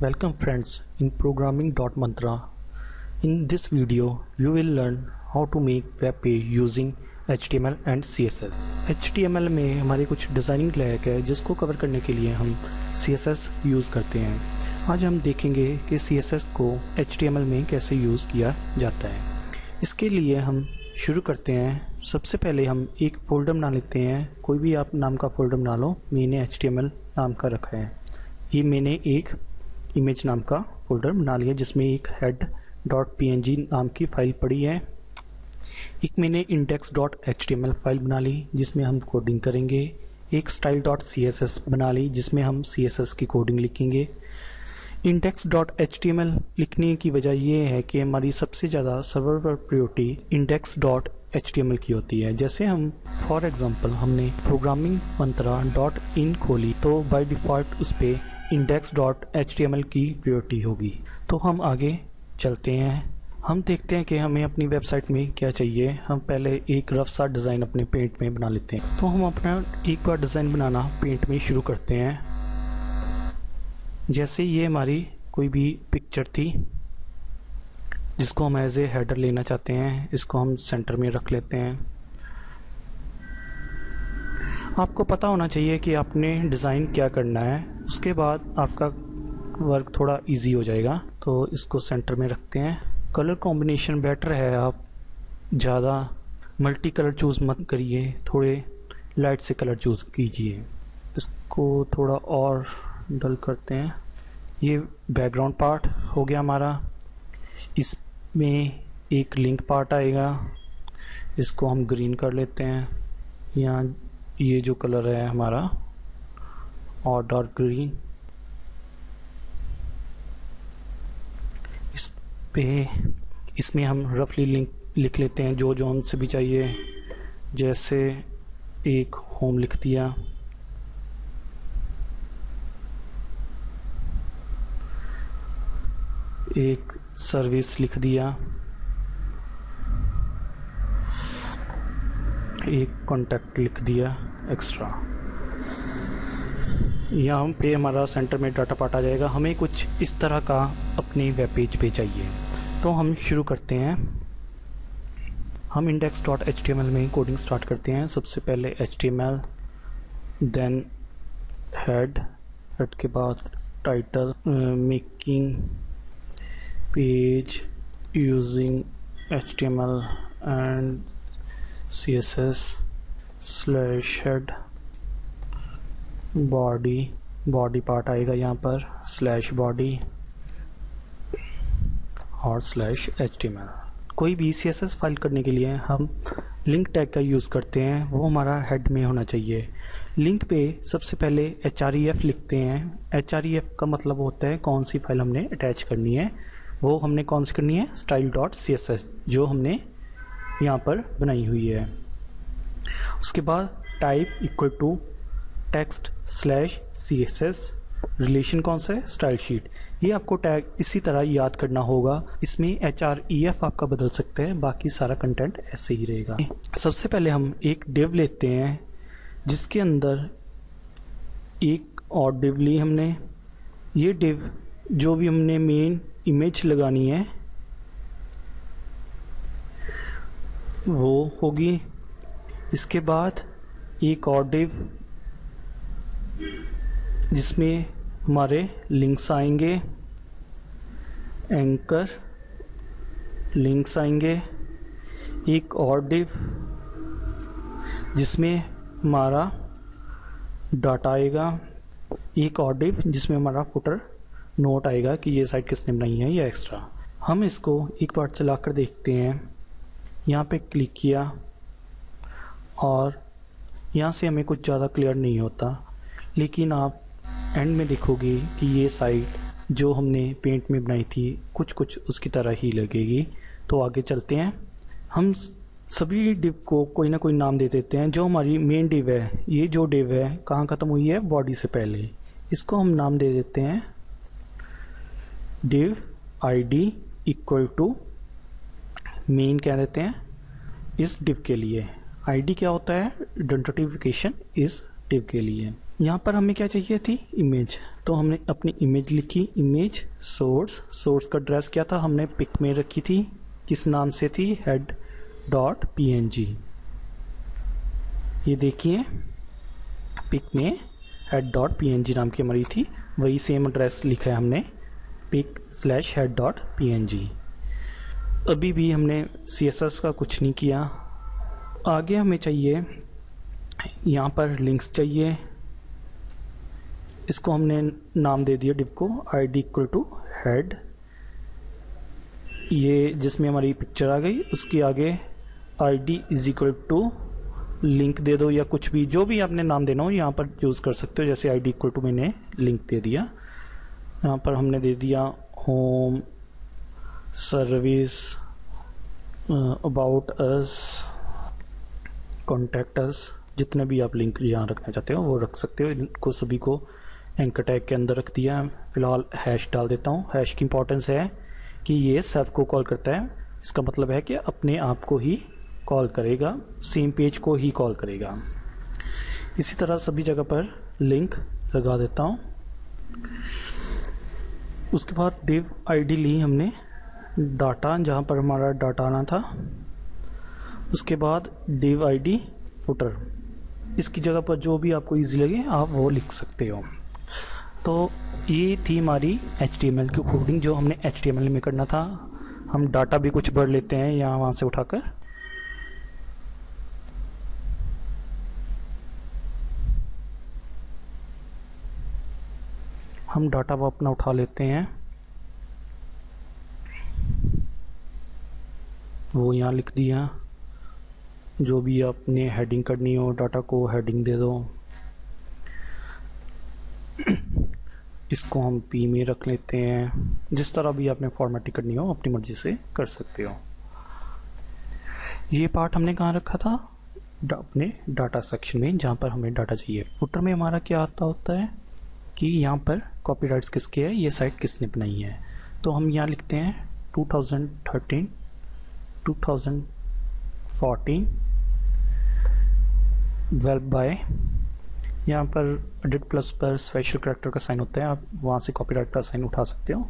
Welcome friends in programming.mantra. In this video you will learn how to make web page using HTML and CSS. HTML में हमारी कुछ designing lack है जिसको cover करने के लिए हम CSS यूज़ करते हैं। आज हम देखेंगे कि CSS को HTML में कैसे यूज़ किया जाता है। इसके लिए हम शुरू करते हैं। सबसे पहले हम एक फ़ोल्डर बना लेते हैं। कोई भी आप नाम का फ़ोल्डर बना लो। मैंने HTML नाम का रखा है। ये मैंने एक इमेज नाम का फ़ोल्डर बना लिया जिसमें एक head.png नाम की फ़ाइल पड़ी है। एक मैंने index.html फाइल बना ली जिसमें हम कोडिंग करेंगे। एक style.css बना ली जिसमें हम CSS की कोडिंग लिखेंगे। index.html लिखने की वजह यह है कि हमारी सबसे ज़्यादा सर्वर पर प्रायोरिटी index.html की होती है। जैसे हम फॉर एग्जांपल हमने प्रोग्रामिंग मंत्रा .in खोली तो बाय डिफ़ॉल्ट उस पर index.html की प्रायोरिटी होगी। तो हम आगे चलते हैं। हम देखते हैं कि हमें अपनी वेबसाइट में क्या चाहिए। हम पहले एक रफ सा डिज़ाइन अपने पेंट में बना लेते हैं। तो हम अपना एक बार डिज़ाइन बनाना पेंट में शुरू करते हैं। जैसे ये हमारी कोई भी पिक्चर थी जिसको हम एज ए हेडर लेना चाहते हैं, इसको हम सेंटर में रख लेते हैं। आपको पता होना चाहिए कि आपने डिज़ाइन क्या करना है, उसके बाद आपका वर्क थोड़ा इजी हो जाएगा। तो इसको सेंटर में रखते हैं। कलर कॉम्बिनेशन बेटर है, आप ज़्यादा मल्टी कलर चूज़ मत करिए, थोड़े लाइट से कलर चूज़ कीजिए। इसको थोड़ा और डल करते हैं। ये बैकग्राउंड पार्ट हो गया हमारा। इसमें एक लिंक पार्ट आएगा, इसको हम ग्रीन कर लेते हैं। यहाँ ये जो कलर है हमारा और डार्क ग्रीन, इसमें हम रफली लिंक लिख लेते हैं जो जो हमसे भी चाहिए। जैसे एक होम लिख दिया, एक सर्विस लिख दिया, एक कॉन्टैक्ट लिख दिया एक्स्ट्रा। यहाँ पे हमारा सेंटर में डाटा पार्ट आ जाएगा। हमें कुछ इस तरह का अपने वेब पेज पे चाहिए, तो हम शुरू करते हैं। हम index.html में कोडिंग स्टार्ट करते हैं। सबसे पहले HTML, देन हेड के बाद title, making page using HTML and CSS /head, body part आएगा यहाँ पर /body और /HTML। कोई भी CSS फाइल करने के लिए हम लिंक टैग का यूज़ करते हैं, वो हमारा हेड में होना चाहिए। लिंक पे सबसे पहले href लिखते हैं। href का मतलब होता है कौन सी फाइल हमने अटैच करनी है। वो हमने कौन सी करनी है, style.css जो हमने यहाँ पर बनाई हुई है। उसके बाद type equal to text /CSS, relation कौन सा है, स्टाइल शीट। ये आपको टैग इसी तरह याद करना होगा। इसमें href आपका बदल सकता है, बाकी सारा कंटेंट ऐसे ही रहेगा। सबसे पहले हम एक डिव लेते हैं जिसके अंदर एक और डिव ली हमने। ये डिव जो भी हमने मेन इमेज लगानी है वो होगी। इसके बाद एक और डिव जिसमें हमारे लिंक्स आएंगे, एंकर लिंक्स आएंगे। एक और डिव जिसमें हमारा डाटा आएगा। एक और डिव जिसमें हमारा फुटर नोट आएगा कि ये साइट किसने बनाई है या एक्स्ट्रा। हम इसको एक बार चलाकर देखते हैं। यहाँ पे क्लिक किया और यहाँ से हमें कुछ ज़्यादा क्लियर नहीं होता, लेकिन आप एंड में देखोगे कि ये साइट जो हमने पेंट में बनाई थी कुछ कुछ उसकी तरह ही लगेगी। तो आगे चलते हैं। हम सभी डिव को कोई ना कोई नाम दे देते हैं। जो हमारी मेन डिव है, ये जो डिव है कहाँ ख़त्म हुई है, बॉडी से पहले, इसको हम नाम दे देते हैं div id equal to main कह देते हैं इस डिव के लिए। id क्या होता है, आइडेंटिफिकेशन इस डिव के लिए। यहाँ पर हमें क्या चाहिए थी, इमेज, तो हमने अपनी इमेज लिखी, इमेज सोर्स का एड्रेस क्या था, हमने पिक में रखी थी, किस नाम से थी, head.png। ये देखिए पिक में head.png नाम की हमारी थी, वही सेम एड्रेस लिखा है हमने, pic/head.png। अभी भी हमने CSS का कुछ नहीं किया। आगे हमें चाहिए, यहाँ पर लिंक्स चाहिए, इसको हमने नाम दे दिया डिव को id = head, ये जिसमें हमारी पिक्चर आ गई, उसके आगे id = लिंक दे दो, या कुछ भी जो भी आपने नाम देना हो यहाँ पर यूज़ कर सकते हो। जैसे id = मैंने लिंक दे दिया, यहाँ पर हमने दे दिया home, service, about us, contact us, जितने भी आप लिंक यहाँ रखना चाहते हो वो रख सकते हो। इनको सभी को एंकर टैग के अंदर रख दिया। फिलहाल हैश डाल देता हूँ। हैश की इंपॉर्टेंस है कि ये सेल्फ को कॉल करता है, इसका मतलब है कि अपने आप को ही कॉल करेगा, सेम पेज को ही कॉल करेगा। इसी तरह सभी जगह पर लिंक लगा देता हूँ। उसके बाद div id ली हमने, डाटा जहाँ पर हमारा डाटा आना था, उसके बाद div id फुटर, इसकी जगह पर जो भी आपको इजी लगे आप वो लिख सकते हो। तो ये थी हमारी HTML की कोडिंग जो हमने HTML में करना था। हम डाटा भी कुछ भर लेते हैं यहाँ वहाँ से उठाकर। हम डाटा वो अपना उठा लेते हैं, वो यहाँ लिख दिया। जो भी आपने हेडिंग करनी हो, डाटा को हेडिंग दे दो। इसको हम P में रख लेते हैं। जिस तरह भी आपने फॉर्मेटिंग करनी हो अपनी मर्जी से कर सकते हो। ये पार्ट हमने कहाँ रखा था, अपने डाटा सेक्शन में, जहाँ पर हमें डाटा चाहिए। फुटर में हमारा क्या आता होता है कि यहाँ पर कॉपीराइट्स किसके है, ये साइट किसने बनाई है। तो हम यहाँ लिखते हैं 2013, 2014 वेब बाय, यहाँ पर एडिट प्लस पर स्पेशल कैरेक्टर का साइन होता है, आप वहाँ से कॉपीराइट का साइन उठा सकते हो।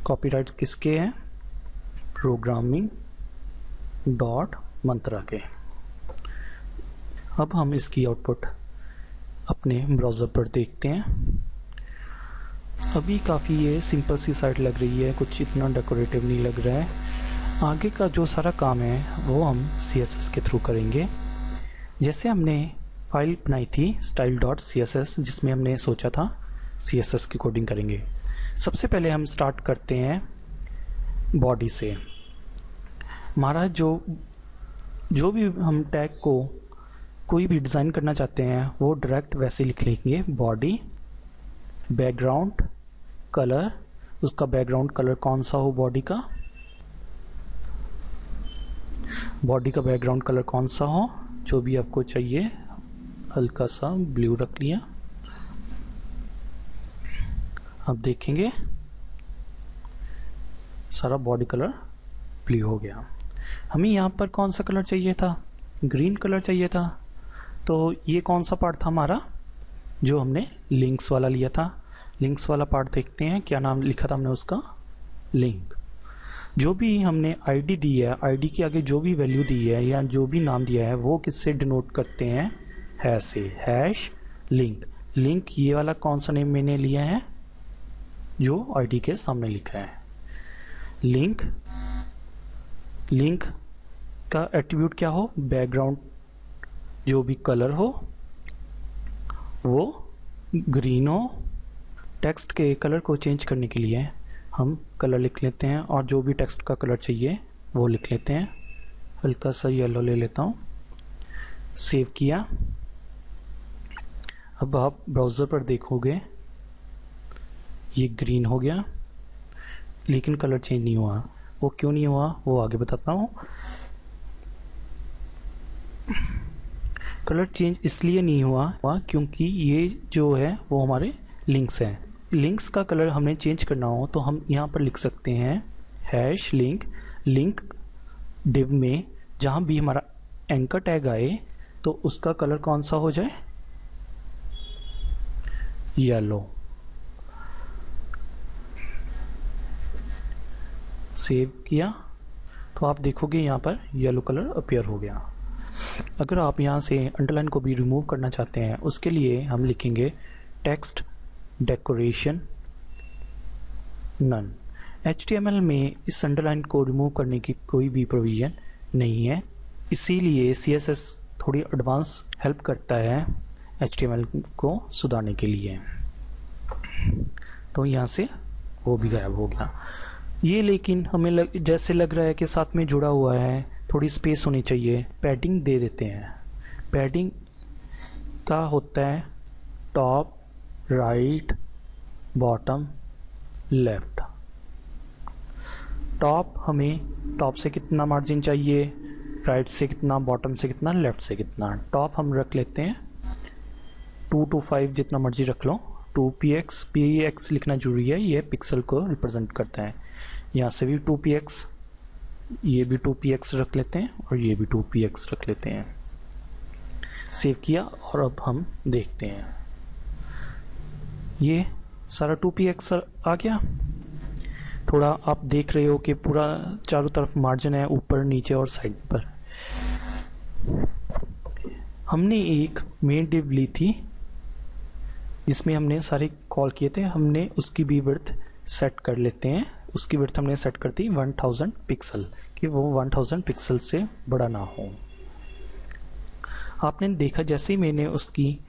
कॉपीराइट्स किसके हैं, programming.मंत्रा के। अब हम इसकी आउटपुट अपने ब्राउज़र पर देखते हैं। अभी काफ़ी ये सिंपल सी साइट लग रही है, कुछ इतना डेकोरेटिव नहीं लग रहा है। आगे का जो सारा काम है वो हम CSS के थ्रू करेंगे। जैसे हमने फाइल बनाई थी style.css, जिसमें हमने सोचा था CSS की कोडिंग करेंगे। सबसे पहले हम स्टार्ट करते हैं बॉडी से। हमारा जो भी हम टैग को कोई भी डिज़ाइन करना चाहते हैं वो डायरेक्ट वैसे लिख लेंगे, बॉडी, बैकग्राउंड कलर, उसका बैकग्राउंड कलर कौन सा हो, बॉडी का बैकग्राउंड कलर कौन सा हो, जो भी आपको चाहिए, हल्का सा ब्लू रख लिया। अब देखेंगे सारा बॉडी कलर ब्लू हो गया। हमें यहाँ पर कौन सा कलर चाहिए था, ग्रीन कलर चाहिए था। तो ये कौन सा पार्ट था हमारा, जो हमने लिंक्स वाला लिया था। लिंक्स वाला पार्ट देखते हैं, क्या नाम लिखा था हमने उसका, लिंक। जो भी हमने आईडी दी है, आईडी के आगे जो भी वैल्यू दी है या जो भी नाम दिया है वो किससे डिनोट करते हैं, हैश से, हैश लिंक। लिंक ये वाला कौन सा नेम मैंने लिया है जो आईडी के सामने लिखा है, लिंक। लिंक का एट्रीब्यूट क्या हो, बैकग्राउंड जो भी कलर हो वो ग्रीन हो। टेक्स्ट के कलर को चेंज करने के लिए हम कलर लिख लेते हैं, और जो भी टेक्स्ट का कलर चाहिए वो लिख लेते हैं। हल्का सा येलो ले लेता हूँ, सेव किया। अब आप ब्राउज़र पर देखोगे ये ग्रीन हो गया, लेकिन कलर चेंज नहीं हुआ। वो क्यों नहीं हुआ वो आगे बताता हूँ। कलर चेंज इसलिए नहीं हुआ क्योंकि ये जो है वो हमारे लिंक्स हैं। लिंक्स का कलर हमें चेंज करना हो तो हम यहाँ पर लिख सकते हैं हैश लिंक। लिंक डिव में जहाँ भी हमारा एंकर टैग आए तो उसका कलर कौन सा हो जाए, येलो। सेव किया तो आप देखोगे यहाँ पर येलो कलर अपीयर हो गया। अगर आप यहाँ से अंडरलाइन को भी रिमूव करना चाहते हैं, उसके लिए हम लिखेंगे टेक्स्ट डेकोरेशन नन। HTML में इस अंडरलाइन को रिमूव करने की कोई भी प्रोविजन नहीं है, इसीलिए CSS थोड़ी एडवांस हेल्प करता है HTML को सुधारने के लिए। तो यहाँ से वो भी गायब हो गया ये, लेकिन हमें जैसे लग रहा है कि साथ में जुड़ा हुआ है, थोड़ी स्पेस होनी चाहिए। पैडिंग दे देते हैं। पैडिंग का होता है top, right, bottom, left. Top, हमें टॉप से कितना मार्जिन चाहिए, राइट से कितना, बॉटम से कितना, लेफ्ट से कितना। टॉप हम रख लेते हैं 2 to 5, जितना मर्जी रख लो। 2px लिखना जरूरी है, ये पिक्सल को रिप्रेजेंट करता है। यहाँ से भी 2px, ये भी 2px रख लेते हैं और ये भी 2px रख लेते हैं। सेव किया और अब हम देखते हैं, ये सारा 2px आ गया। थोड़ा आप देख रहे हो कि पूरा चारों तरफ मार्जिन है, ऊपर, नीचे और साइड पर। हमने एक मेन डिव ली थी जिसमें हमने सारे कॉल किए थे, हमने उसकी भी विड्थ सेट कर लेते हैं। उसकी विड्थ हमने सेट कर दी 1000 पिक्सल, कि वो 1000 पिक्सल से बड़ा ना हो। आपने देखा जैसे मैंने उसकी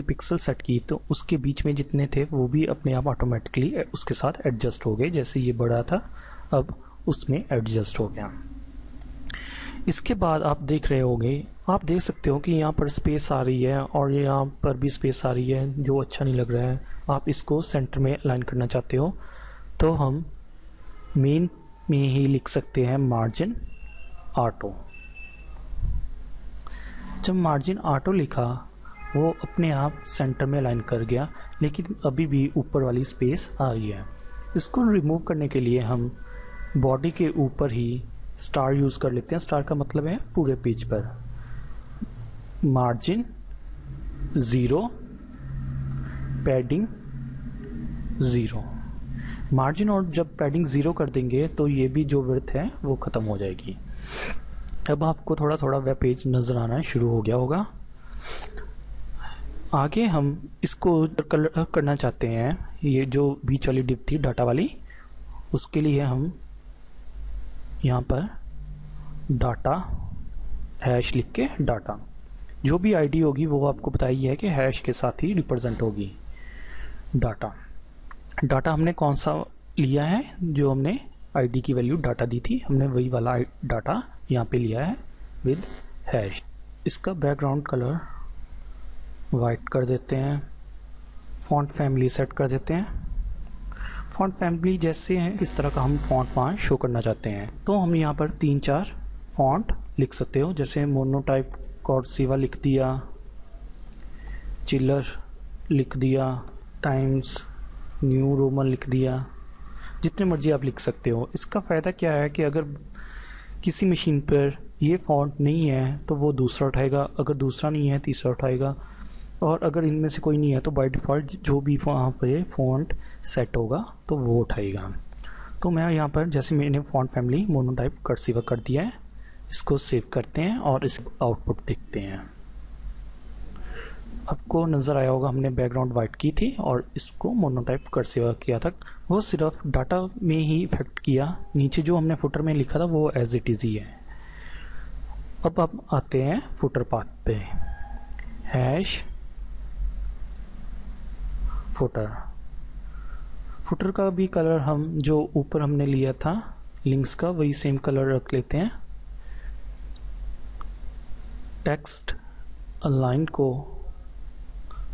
पिक्सल सेट की, तो उसके बीच में जितने थे वो भी अपने आप ऑटोमेटिकली उसके साथ एडजस्ट हो गए। जैसे ये बड़ा था, अब उसमें एडजस्ट हो गया। इसके बाद आप देख रहे होंगे, आप देख सकते हो कि यहाँ पर स्पेस आ रही है और यहाँ पर भी स्पेस आ रही है, जो अच्छा नहीं लग रहा है। आप इसको सेंटर में अलाइन करना चाहते हो तो हम मेन में ही लिख सकते हैं मार्जिन ऑटो। जब मार्जिन ऑटो लिखा, वो अपने आप सेंटर में अलाइन कर गया, लेकिन अभी भी ऊपर वाली स्पेस आ रही है। इसको रिमूव करने के लिए हम बॉडी के ऊपर ही स्टार यूज कर लेते हैं। स्टार का मतलब है पूरे पेज पर मार्जिन 0, पैडिंग 0। मार्जिन और जब पैडिंग 0 कर देंगे तो ये भी जो विड्थ है वो खत्म हो जाएगी। अब आपको थोड़ा थोड़ा वेब पेज नजर आना शुरू हो गया होगा। आगे हम इसको कलर करना चाहते हैं, ये जो बीच वाली डिप थी डाटा वाली, उसके लिए हम यहाँ पर डाटा हैश लिख के, डाटा जो भी आईडी होगी वो आपको बताई है कि हैश के साथ ही रिप्रेजेंट होगी। डाटा हमने कौन सा लिया है, जो हमने आईडी की वैल्यू डाटा दी थी, हमने वही वाला डाटा यहाँ पे लिया है विद हैश। इसका बैकग्राउंड कलर वाइट कर देते हैं। फॉन्ट फैमिली सेट कर देते हैं। फॉन्ट फैमिली जैसे है इस तरह का हम फॉन्ट वहाँ शो करना चाहते हैं, तो हम यहाँ पर 3-4 फॉन्ट लिख सकते हो। जैसे मोनोटाइप कॉर्सिवा लिख दिया, चिलर लिख दिया, टाइम्स न्यू रोमन लिख दिया, जितने मर्जी आप लिख सकते हो। इसका फ़ायदा क्या है कि अगर किसी मशीन पर ये फॉन्ट नहीं है तो वो दूसरा उठाएगा, अगर दूसरा नहीं है तीसरा उठाएगा, और अगर इनमें से कोई नहीं है तो बाय डिफ़ॉल्ट जो भी वहाँ पर फॉन्ट सेट होगा तो वो उठाएगा। तो मैं यहाँ पर जैसे मैंने फॉन्ट फैमिली मोनोटाइप कर्सिवा कर दिया है, इसको सेव करते हैं और इस आउटपुट देखते हैं। आपको नज़र आया होगा हमने बैकग्राउंड वाइट की थी और इसको मोनोटाइप कर्सिवा किया था। वो सिर्फ डाटा में ही इफेक्ट किया, नीचे जो हमने फुटर में लिखा था वो एज इट इज़ ही है। अब आप आते हैं फुटर पाथ पे, हैश फुटर का भी कलर हम जो ऊपर हमने लिया था लिंक्स का, वही सेम कलर रख लेते हैं। टेक्स्ट अलाइन को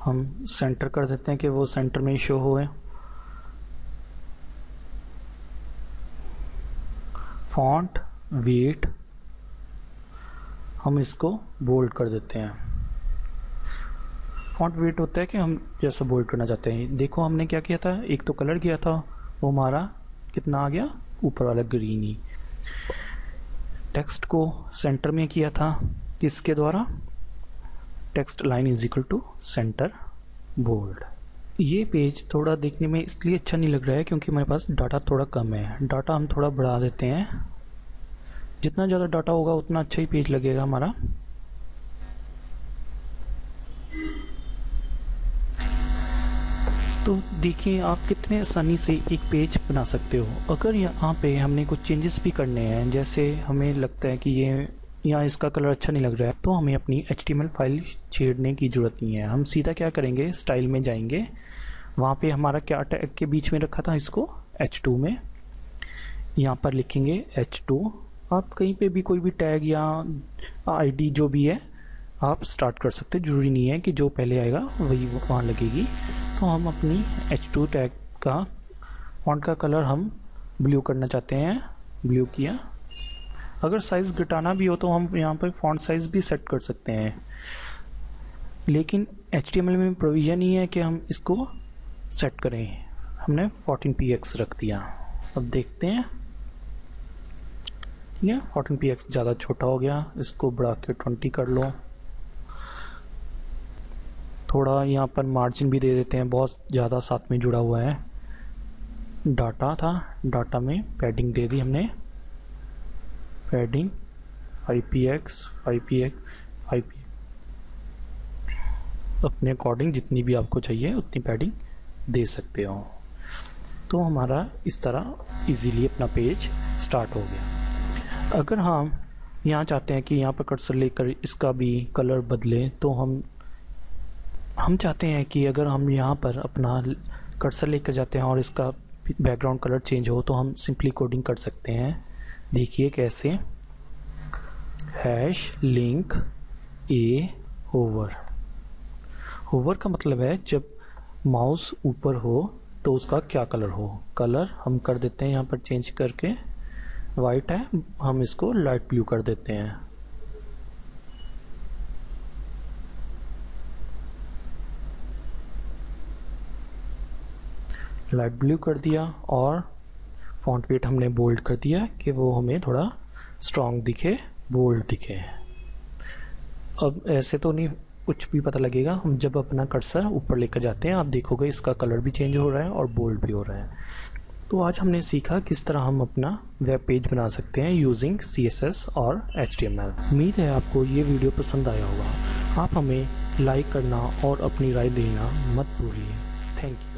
हम सेंटर कर देते हैं कि वो सेंटर में शो होए। फॉन्ट वेट हम इसको बोल्ड कर देते हैं। फॉन्ट वेट होता है कि हम जैसा बोल्ड करना चाहते हैं। देखो हमने क्या किया था, एक तो कलर किया था, वो हमारा कितना आ गया, ऊपर वाला ग्रीन ही। टेक्स्ट को सेंटर में किया था किसके द्वारा, text line is equal to centre bold. ये पेज थोड़ा देखने में इसलिए अच्छा नहीं लग रहा है क्योंकि हमारे पास डाटा थोड़ा कम है। डाटा हम थोड़ा बढ़ा देते हैं, जितना ज़्यादा डाटा होगा उतना अच्छा ही पेज लगेगा हमारा। तो देखिए आप कितने आसानी से एक पेज बना सकते हो। अगर यहाँ पे हमने कुछ चेंजेस भी करने हैं, जैसे हमें लगता है कि ये यहाँ इसका कलर अच्छा नहीं लग रहा है, तो हमें अपनी HTML फाइल छेड़ने की ज़रूरत नहीं है। हम सीधा क्या करेंगे, स्टाइल में जाएंगे, वहाँ पे हमारा क्या टैग के बीच में रखा था इसको H2 में, यहाँ पर लिखेंगे H2। आप कहीं पे भी कोई भी टैग या ID जो भी है आप स्टार्ट कर सकते हैं, जरूरी नहीं है कि जो पहले आएगा वही वहाँ लगेगी। तो हम अपनी H2 टैग का फॉन्ट का कलर हम ब्लू करना चाहते हैं, ब्लू किया। अगर साइज़ घटाना भी हो तो हम यहाँ पर फॉन्ट साइज़ भी सेट कर सकते हैं, लेकिन HTML में प्रोविज़न ही है कि हम इसको सेट करें। हमने 14px रख दिया। अब देखते हैं, ठीक है, 14px ज़्यादा छोटा हो गया, इसको बढ़ा के 20 कर लो। थोड़ा यहाँ पर मार्जिन भी दे देते हैं, बहुत ज़्यादा साथ में जुड़ा हुआ है। डाटा था, डाटा में पैडिंग दे दी हमने, पैडिंग 5px अपने अकॉर्डिंग जितनी भी आपको चाहिए उतनी पैडिंग दे सकते हो। तो हमारा इस तरह इजीली अपना पेज स्टार्ट हो गया। अगर हम यहाँ चाहते हैं कि यहाँ पर कर्सर लेकर इसका भी कलर बदलें, तो हम चाहते हैं कि अगर हम यहाँ पर अपना कर्सर लेकर जाते हैं और इसका बैकग्राउंड कलर चेंज हो, तो हम सिंपली कोडिंग कर सकते हैं। देखिए कैसे, हैश लिंक ए होवर। होवर का मतलब है जब माउस ऊपर हो तो उसका क्या कलर हो। कलर हम कर देते हैं यहाँ पर चेंज करके, वाइट है, हम इसको लाइट ब्लू कर देते हैं। लाइट ब्लू कर दिया और फॉन्ट वेट हमने बोल्ड कर दिया कि वो हमें थोड़ा स्ट्रॉन्ग दिखे, बोल्ड दिखे। अब ऐसे तो नहीं कुछ भी पता लगेगा, हम जब अपना कर्सर ऊपर लेकर जाते हैं आप देखोगे इसका कलर भी चेंज हो रहा है और बोल्ड भी हो रहा है। तो आज हमने सीखा किस तरह हम अपना वेब पेज बना सकते हैं यूजिंग CSS और HTML। उम्मीद है आपको ये वीडियो पसंद आया होगा। आप हमें लाइक करना और अपनी राय देना मत भूलिए। Thank you.